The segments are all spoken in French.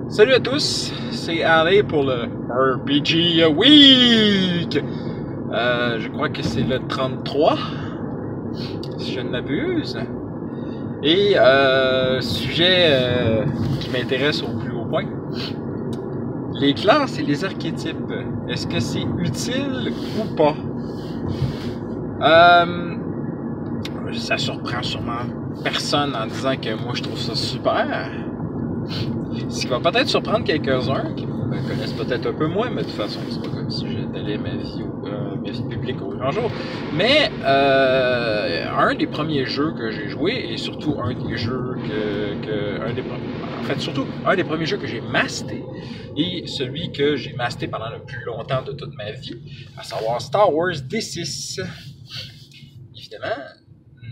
Salut à tous, c'est Ali pour le RPG Week. Je crois que c'est le 33, si je ne m'abuse. Et sujet qui m'intéresse au plus haut point, les classes et les archétypes. Est-ce que c'est utile ou pas? Ça surprend sûrement personne en disant que moi je trouve ça super. Ce qui va peut-être surprendre quelques-uns qui me connaissent peut-être un peu moins, mais de toute façon, c'est pas comme si j'étalais ma vie publique au grand jour. Mais un des premiers jeux que j'ai joué, et surtout un des jeux surtout un des premiers jeux que j'ai masté, et celui que j'ai masté pendant le plus longtemps de toute ma vie, à savoir Star Wars D6. Évidemment,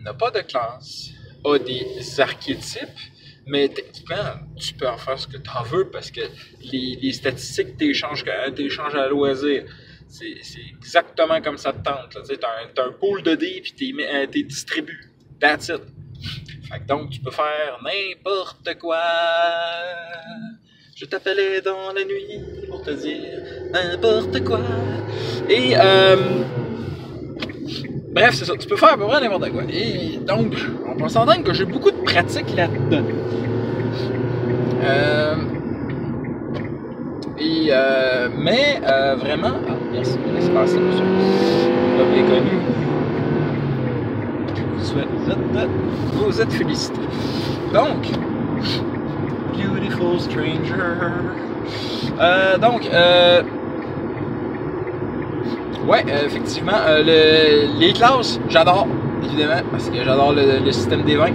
n'a pas de classe, a des archétypes, mais techniquement, tu peux en faire ce que tu en veux parce que les statistiques t'échangent à loisir. C'est exactement comme ça te tente. Tu as un pool de dés puis t'es distribué. That's it. Fait que donc, tu peux faire n'importe quoi. Je t'appelais dans la nuit pour te dire n'importe quoi. Et bref, c'est ça. Tu peux faire à peu près n'importe quoi. Et donc, on peut s'entendre que j'ai beaucoup de pratique là-dedans. Mais vraiment... Ah, merci, laisse passer, monsieur. Comme les connus. Vous êtes félicités. Donc, Beautiful Stranger. Ouais, effectivement, les classes, j'adore, évidemment, parce que j'adore le système des 20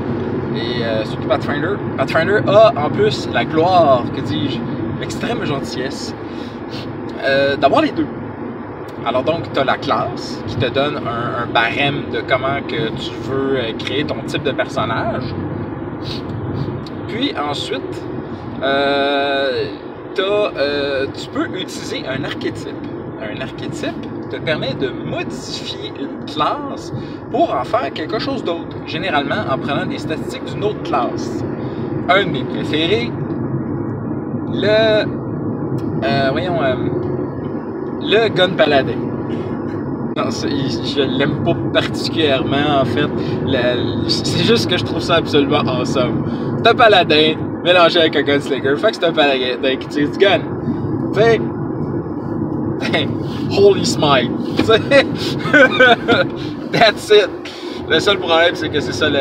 et surtout Pathfinder. Pathfinder a en plus la gloire, que dis-je, l'extrême gentillesse d'avoir les deux. Alors donc, tu as la classe qui te donne un barème de comment que tu veux créer ton type de personnage. Puis ensuite, tu peux utiliser un archétype. Un archétype te permet de modifier une classe pour en faire quelque chose d'autre, généralement en prenant des statistiques d'une autre classe. Un de mes préférés, le Gun Paladin. Non, je l'aime pas particulièrement en fait. C'est juste que je trouve ça absolument awesome. C'est un paladin mélangé avec un gunslinger. Fait que c'est un paladin qui tire du gun. Tu sais, Holy Smite. That's it. Le seul problème, c'est que c'est ça le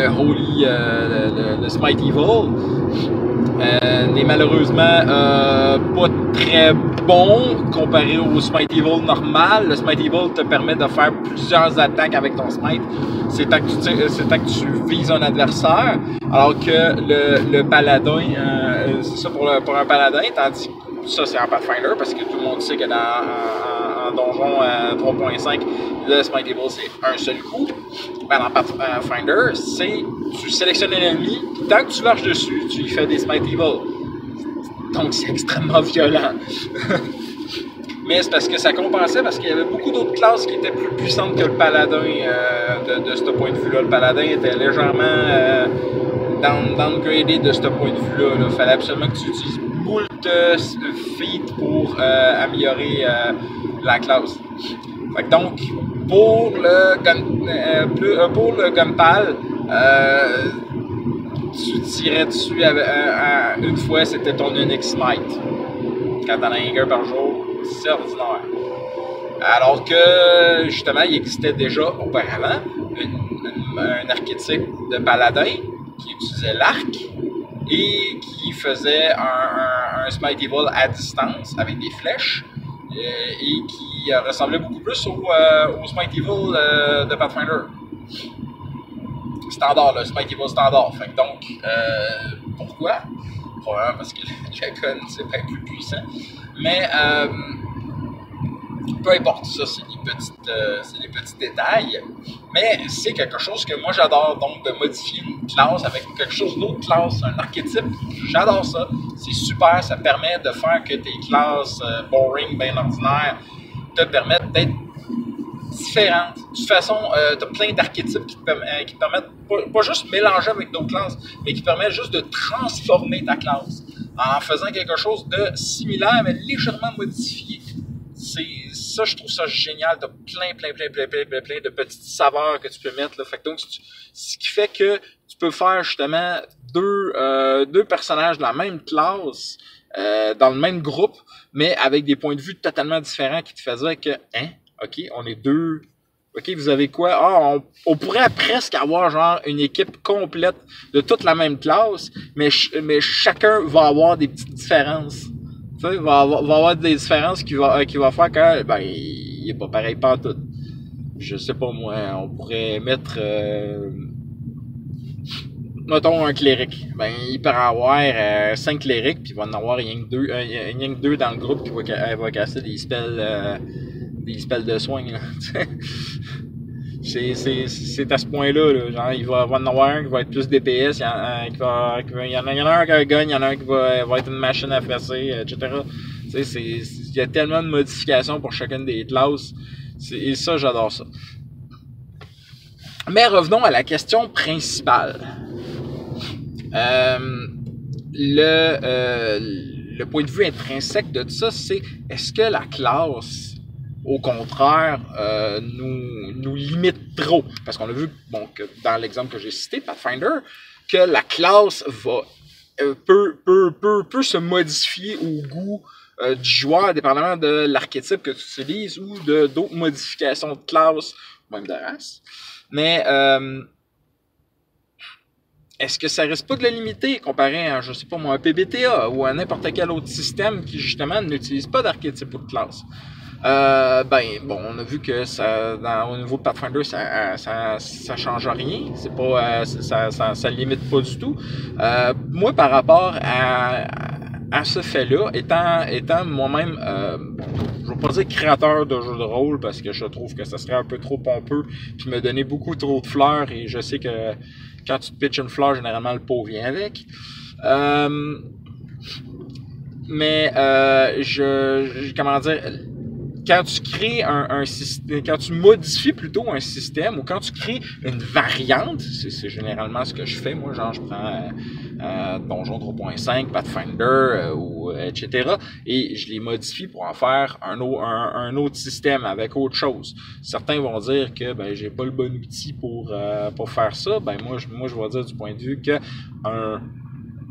Holy, le Smite Evil n'est malheureusement pas très bon comparé au Smite Evil normal. Le Smite Evil te permet de faire plusieurs attaques avec ton Smite. C'est tant que tu vises un adversaire. Alors que le paladin, c'est ça pour un paladin, tandis que ça c'est en Pathfinder parce que tout le monde sait que en donjon 3.5, le Smite Evil c'est un seul coup. Ben, dans Pathfinder, tu sélectionnes un ennemi, tant que tu marches dessus, tu lui fais des Smite Evil. Donc c'est extrêmement violent. Mais c'est parce que ça compensait, parce qu'il y avait beaucoup d'autres classes qui étaient plus puissantes que le paladin de ce point de vue-là. Le paladin était légèrement downgradé de ce point de vue-là. Il fallait absolument que tu utilises moult feats pour améliorer la classe. Fait que donc, pour le Gunpal, tu tirais dessus une fois, c'était ton unique smite. Quand t'en as un par jour, c'est ordinaire. Alors que, justement, il existait déjà auparavant un archétype de paladin qui utilisait l'arc et qui faisait un Smite Evil à distance avec des flèches et qui ressemblait beaucoup plus au Smite Evil de Pathfinder. Standard, le Smite Evil standard. Fait que donc, pourquoi? Probablement parce que le gun c'est bien plus puissant. Mais peu importe, ça c'est des petits détails. Mais c'est quelque chose que moi j'adore, donc de modifier une classe avec quelque chose d'autre classe, un archétype. J'adore ça. C'est super, ça permet de faire que tes classes boring, bien ordinaires, te permettent d'être différentes. De toute façon, tu as plein d'archétypes qui te permettent pas juste mélanger avec d'autres classes, mais qui permet juste de transformer ta classe en faisant quelque chose de similaire, mais légèrement modifié. Ça, je trouve ça génial. T'as plein de petites saveurs que tu peux mettre, là. Fait que donc, ce qui fait que tu peux faire justement deux personnages de la même classe, dans le même groupe, mais avec des points de vue totalement différents qui te faisaient que, ok, on est deux. Ok, vous avez quoi? Ah, on pourrait presque avoir genre une équipe complète de toute la même classe, mais chacun va avoir des petites différences. Tu sais, va avoir des différences qui va faire que, ben, il est pas pareil partout. Je sais pas moi, on pourrait mettre, mettons un cléric. Ben, il peut avoir 5 clérics, puis il va en avoir rien que deux dans le groupe qui va casser des spells de soins, là. C'est à ce point-là, là. Genre, il va en avoir un qui va être plus DPS, il y en a un qui a un gun, il y en a un qui va être une machine à fesser, etc. Tu sais, il y a tellement de modifications pour chacune des classes. Et ça, j'adore ça. Mais revenons à la question principale. Le point de vue intrinsèque de ça, c'est est-ce que la classe, au contraire, nous limite trop? Parce qu'on a vu, bon, que dans l'exemple que j'ai cité, Pathfinder, que la classe peut se modifier au goût du joueur, dépendamment de l'archétype que tu utilises ou d'autres modifications de classe, même de race. Mais est-ce que ça risque pas de le limiter comparé à, je sais pas moi, un PBTA ou à n'importe quel autre système qui justement n'utilise pas d'archétype ou de classe? Bon, on a vu que au niveau de Pathfinder, ça change rien. C'est pas, ça limite pas du tout. Moi, par rapport à ce fait-là, étant moi-même, je vais pas dire créateur de jeux de rôle parce que je trouve que ça serait un peu trop pompeux puis me donner beaucoup trop de fleurs et je sais que quand tu te pitches une fleur, généralement le pot vient avec. Comment dire, quand tu crées un système, quand tu modifies plutôt un système ou quand tu crées une variante, c'est généralement ce que je fais. Moi, genre, je prends Donjon 3.5, Pathfinder, etc. et je les modifie pour en faire un autre système avec autre chose. Certains vont dire que ben j'ai pas le bon outil pour faire ça. Ben moi je vais dire du point de vue que un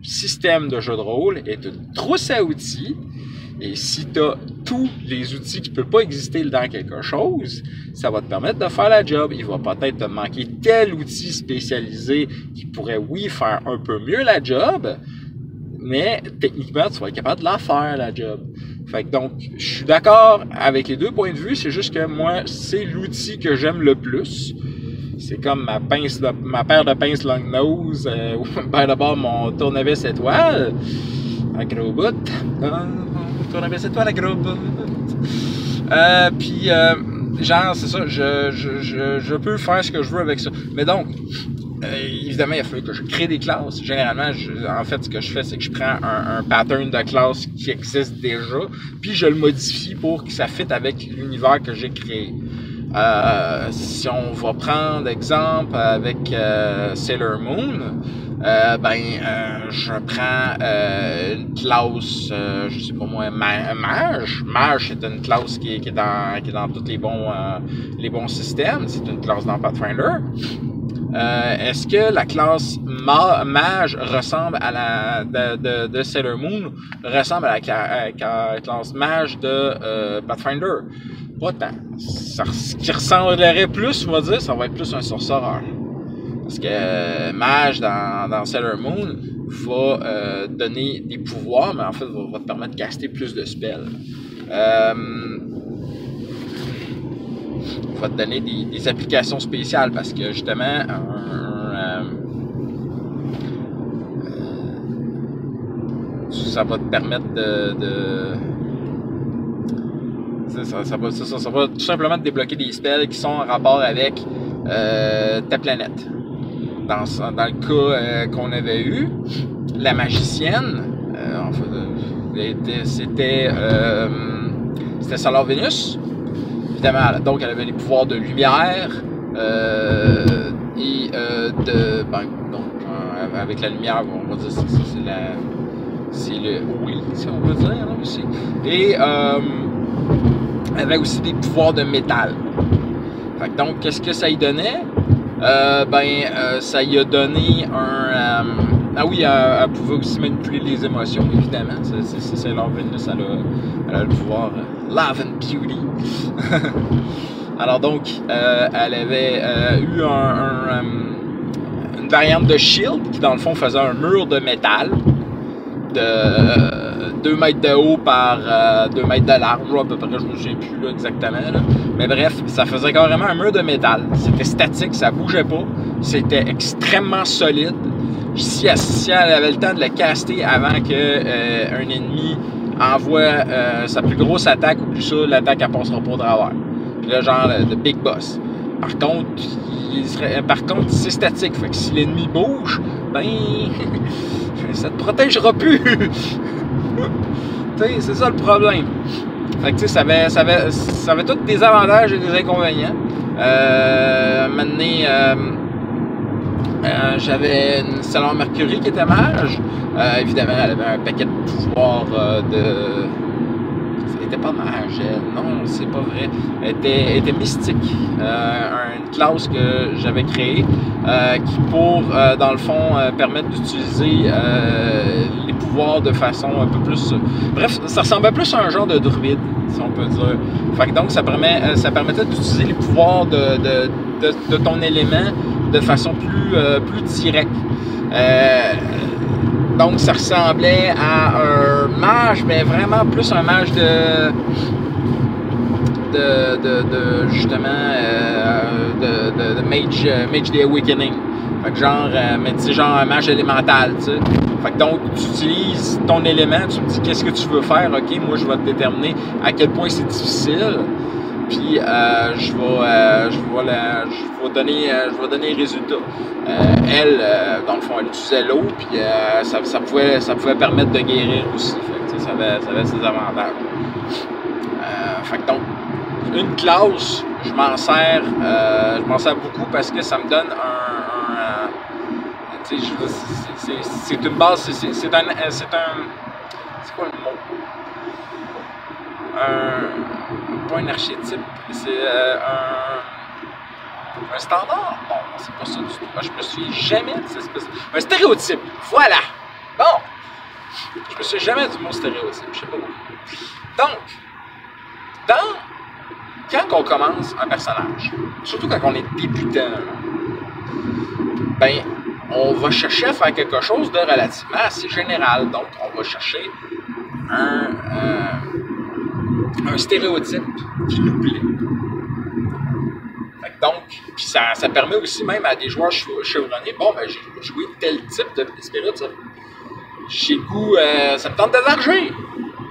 système de jeu de rôle est une trousse à outils. Et si tu as tous les outils qui ne peuvent pas exister dans quelque chose, ça va te permettre de faire la job. Il va peut-être te manquer tel outil spécialisé qui pourrait, oui, faire un peu mieux la job, mais techniquement, tu vas être capable de la faire, la job. Fait que donc, je suis d'accord avec les deux points de vue, c'est juste que moi, c'est l'outil que j'aime le plus. C'est comme ma paire de pinces long nose, ou ben d'abord mon tournevis étoile, à gros bout. Tournevis étoile à gros bout. Puis, genre, c'est ça, je peux faire ce que je veux avec ça. Mais donc, évidemment, il a fallu que je crée des classes. Généralement, en fait, ce que je fais, c'est que je prends un pattern de classe qui existe déjà, puis je le modifie pour que ça fitte avec l'univers que j'ai créé. Si on va prendre exemple avec Sailor Moon, je prends une classe, je sais pas moi, mage. Mage, c'est une classe qui est dans tous les bons systèmes. C'est une classe dans Pathfinder. Est-ce que la classe mage ressemble à la de Sailor Moon, ressemble à la classe mage de Pathfinder? Pas tant. Ce qui ressemblerait plus, on va dire, ça va être plus un sorcereur. Parce que mage dans Sailor Moon va donner des pouvoirs, mais en fait va te permettre de caster plus de spells. Va te donner des applications spéciales parce que justement ça va te permettre ça va tout simplement te débloquer des spells qui sont en rapport avec ta planète. Dans le cas qu'on avait eu, la magicienne, c'était Solar Venus. Évidemment, donc elle avait des pouvoirs de lumière, et avec la lumière, on va dire c'est le oui, si on veut dire là, aussi. Et avait aussi des pouvoirs de métal. Fait que donc, qu'est-ce que ça y donnait? Ça y a donné un... elle pouvait aussi manipuler les émotions, évidemment. C'est Sailor Venus, elle a le pouvoir Love and Beauty. Alors donc, elle avait eu une variante de shield qui, dans le fond, faisait un mur de métal de 2 mètres de haut par 2 mètres de large, à peu près, je ne me souviens plus là, exactement. Là. Mais bref, ça faisait carrément un mur de métal. C'était statique, ça bougeait pas. C'était extrêmement solide. Si elle avait le temps de le caster avant qu'un ennemi envoie sa plus grosse attaque, ou plus ça, l'attaque elle passera pas au travers. Puis là, genre, le Big Boss. Par contre, c'est statique. Fait que si l'ennemi bouge, ben... ça te protégera plus. C'est ça le problème. Fait que, ça avait tous des avantages et des inconvénients. Maintenant, j'avais une Sailor Mercury qui était mage. Évidemment, elle avait un paquet de pouvoirs Elle était pas mage, non, c'est pas vrai. Elle était mystique. Une classe que j'avais créée qui, dans le fond, permettre d'utiliser les pouvoirs de façon un peu plus... Bref, ça ressemblait plus à un genre de druide, si on peut dire. Fait que donc, ça permettait d'utiliser les pouvoirs de ton élément de façon plus directe. Donc, ça ressemblait à un mage, mais vraiment plus un mage justement, de Mage the Awakening. Fait que genre, mais tu sais, genre un mage élémental, tu sais. Fait que donc, tu utilises ton élément, tu me dis qu'est-ce que tu veux faire, ok, moi je vais te déterminer à quel point c'est difficile. Puis je vais donner les résultats. Elle, dans le fond, elle utilisait l'eau, puis ça pouvait permettre de guérir aussi. Fait que, ça avait ses avantages. Fait que donc, une classe, je m'en sers beaucoup parce que ça me donne c'est une base, c'est quoi le mot? Pas un archétype, c'est un standard. Bon, c'est pas ça du tout. Moi, je me suis jamais de cette espèce... Un stéréotype, voilà! Bon! Je me suis jamais du mot stéréotype, je sais pas pourquoi. Donc, quand on commence un personnage, surtout quand on est débutant, ben, on va chercher à faire quelque chose de relativement assez général. Donc, on va chercher un stéréotype qui nous plaît. Donc, puis ça permet aussi même à des joueurs chevronnés, bon, ben, j'ai joué tel type de stéréotype. J'ai le goût, ça me tente de varger.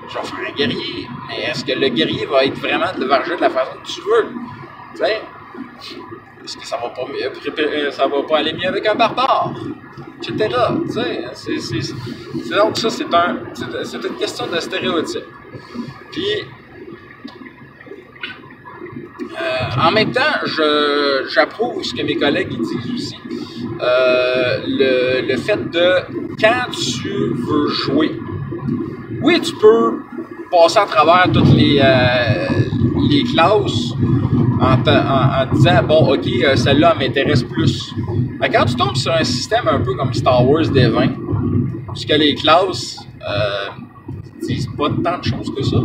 Je vais faire un guerrier. Mais est-ce que le guerrier va être vraiment de varger de la façon que tu veux? Tu sais? Est-ce que ça va pas aller mieux avec un barbare? Etc. Tu sais? Donc, ça, c'est une question de stéréotype. Puis, en même temps, j'approuve ce que mes collègues ils disent aussi. Le fait de, quand tu veux jouer, oui, tu peux passer à travers toutes les classes en disant, bon, ok, celle-là m'intéresse plus. Mais quand tu tombes sur un système un peu comme Star Wars D20, puisque les classes disent pas tant de choses que ça.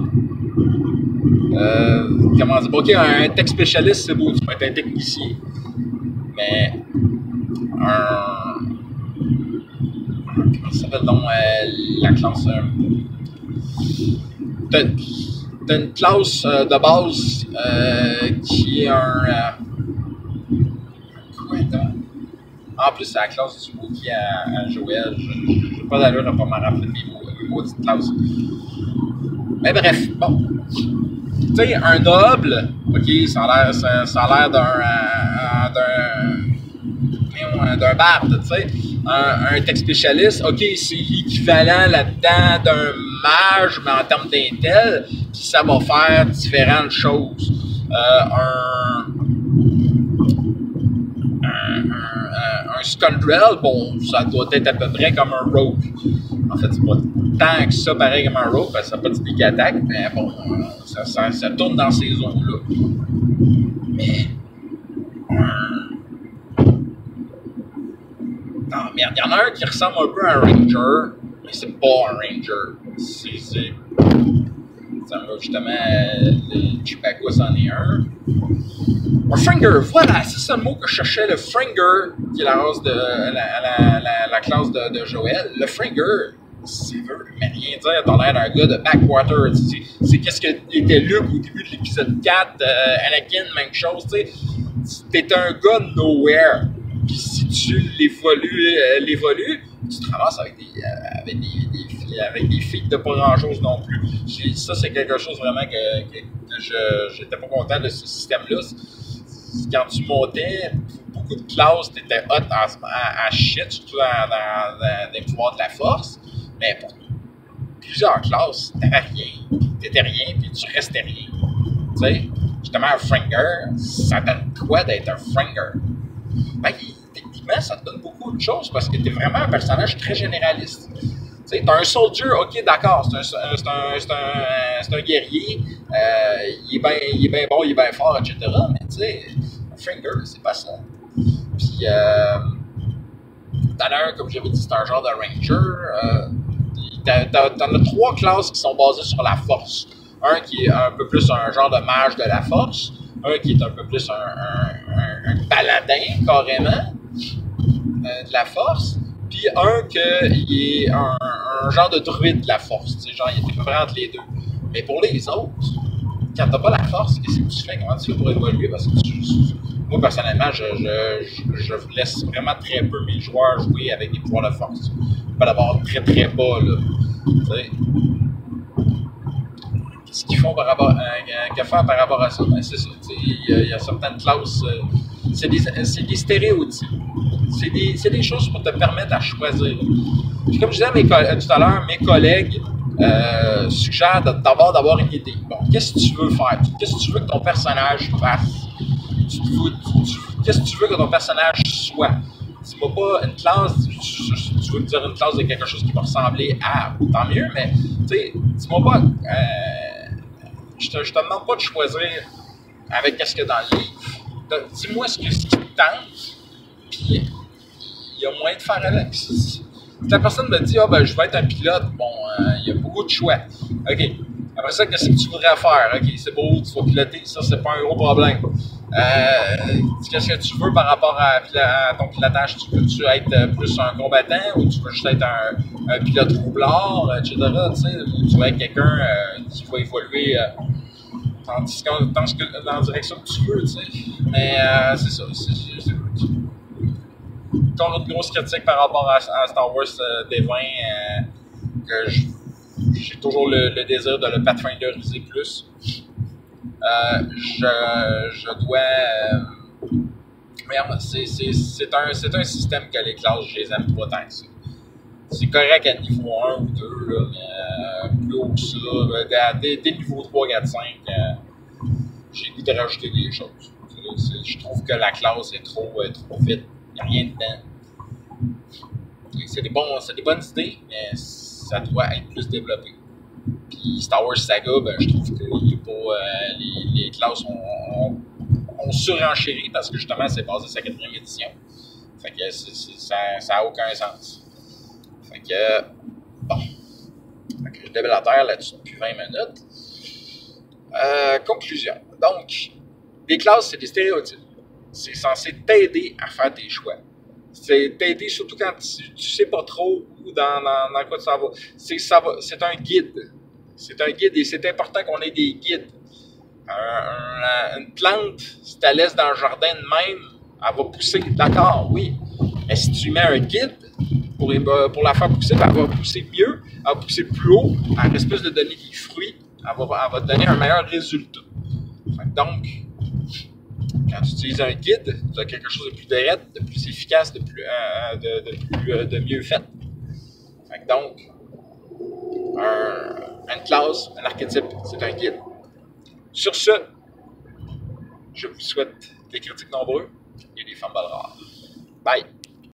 Comment dire? Ok, un tech spécialiste, c'est beau, tu peux être un technicien. Mais comment ça s'appelle donc la classe? T'as une classe de base qui est quoi donc? En plus, c'est la classe du mot qui est à Joël. Je n'ai pas d'allure à pas m'en rappeler mes maudites classes. Mais bref, bon. Tu sais, un noble, ok, ça a l'air d'un barde, tu sais. Un tech spécialiste, ok, c'est l'équivalent là-dedans d'un mage, mais en termes d'intel, puis ça va faire différentes choses. Un Scoundrel, bon, ça doit être à peu près comme un Rogue. En fait, c'est pas tant que ça pareil comme un Rogue, parce que ça n'a pas de sneak attack, mais bon, ça tourne dans ces zones-là. Mais. Non, merde, il y en a un qui ressemble un peu à un Ranger, mais c'est pas un Ranger. C'est justement, le Chewbacca, c'en est un. Un Fringer, voilà, c'est ça le mot que je cherchais, le Fringer, qui est la race de la classe de Joël. Le Fringer, c'est veut rien dire, t'as l'air d'un gars de Backwater. C'est qu'est-ce que était Luke au début de l'épisode 4, Anakin, même chose, tu sais. T'es un gars de nowhere. Puis si tu l'évolues, tu te ramasses avec des filles de pas grand-chose non plus. Ça, c'est quelque chose vraiment que j'étais pas content de ce système-là. Quand tu montais, beaucoup de classes, t'étais hot à shit, surtout dans les pouvoirs de la force. Mais pour plusieurs classes, t'étais rien, puis tu restais rien. Tu sais, justement, un Fringer, ça donne quoi d'être un Fringer? Ben, techniquement, ça te donne beaucoup de choses parce que t'es vraiment un personnage très généraliste. Tu sais, t'as un soldier, ok, d'accord, c'est un guerrier, il est bien bon, il est bien fort, etc. Mais tu sais, un Fringer, c'est pas ça. Puis, t'en as un, comme j'avais dit, c'est un genre de Ranger. T'en as 3 classes qui sont basées sur la force. Un qui est un peu plus un genre de mage de la force. Un qui est un peu plus un paladin, carrément, de la force. Puis un qui est un genre de druide de la force. Tu sais, genre, il est vraiment entre les deux. Mais pour les autres, quand t'as pas la force, qu'est-ce que tu fais? Comment tu fais pour évoluer? Parce que moi, personnellement, je laisse vraiment très peu mes joueurs jouer avec des pouvoirs de force. Pas d'abord très très bas, là. Tu sais. Qu'est-ce qu'ils font par rapport à ça? Ben, c'est ça. Il y a certaines classes. C'est des stéréotypes. C'est des choses pour te permettre à choisir. Puis comme je disais tout à l'heure, mes collègues suggèrent d'abord d'avoir une idée. Bon, qu'est-ce que tu veux faire? Qu'est-ce que tu veux que ton personnage fasse? Qu'est-ce que tu veux que ton personnage soit? Dis-moi pas une classe, tu veux me dire une classe de quelque chose qui va ressembler à, tant mieux, mais tu sais, dis-moi pas, je te demande pas de choisir avec qu'est-ce qu'il y a dans le livre. Dis-moi ce qui te tente, puis il y a moyen de faire avec. Si la personne me dit, ben, je vais être un pilote, bon, il y a beaucoup de choix. OK. Après ça, qu'est-ce que tu voudrais faire? OK, c'est beau, tu vas piloter, ça, c'est pas un gros problème. Qu'est-ce que tu veux par rapport à ton pilotage? Tu veux-tu être plus un combattant ou tu veux juste être un pilote roublard, etc.? Tu sais, ou tu veux être quelqu'un qui va évoluer dans la direction que tu veux, tu sais. Mais c'est ça. C'est encore une grosse critique par rapport à Star Wars D20 que j'ai toujours le désir de le pathfinderiser plus. Je dois. Merde, c'est un système que les classes, je les aime pas tant que ça. C'est correct à niveau 1 ou 2, là, mais plus haut que ça, dès niveau 3, 4, 5, j'ai le goût de rajouter des choses. Je trouve que la classe est trop vite. Il n'y a rien dedans. C'est des bonnes idées, mais ça doit être plus développé. Puis Star Wars Saga, ben, je trouve que les classes ont surenchéri parce que justement c'est basé sur la 4e édition. Fait que ça n'a aucun sens. Fait que bon. Fait que je déballe la terre là-dessus depuis 20 minutes. Conclusion. Donc, les classes, c'est des stéréotypes. C'est censé t'aider à faire tes choix. C'est t'aider surtout quand tu sais pas trop où dans quoi tu s'en vas. C'est un guide. C'est un guide et c'est important qu'on ait des guides. Une plante, si tu la laisses dans le jardin de même, elle va pousser, d'accord, oui. Mais si tu mets un guide pour la faire pousser, ben elle va pousser mieux, elle va pousser plus haut, elle risque plus de donner des fruits, elle va te donner un meilleur résultat. Donc, quand tu utilises un guide, tu as quelque chose de plus direct, de plus efficace, de mieux fait. Donc, une classe, un archétype, c'est un guide. Sur ce, je vous souhaite des critiques nombreux et des femmes balles rares. Bye!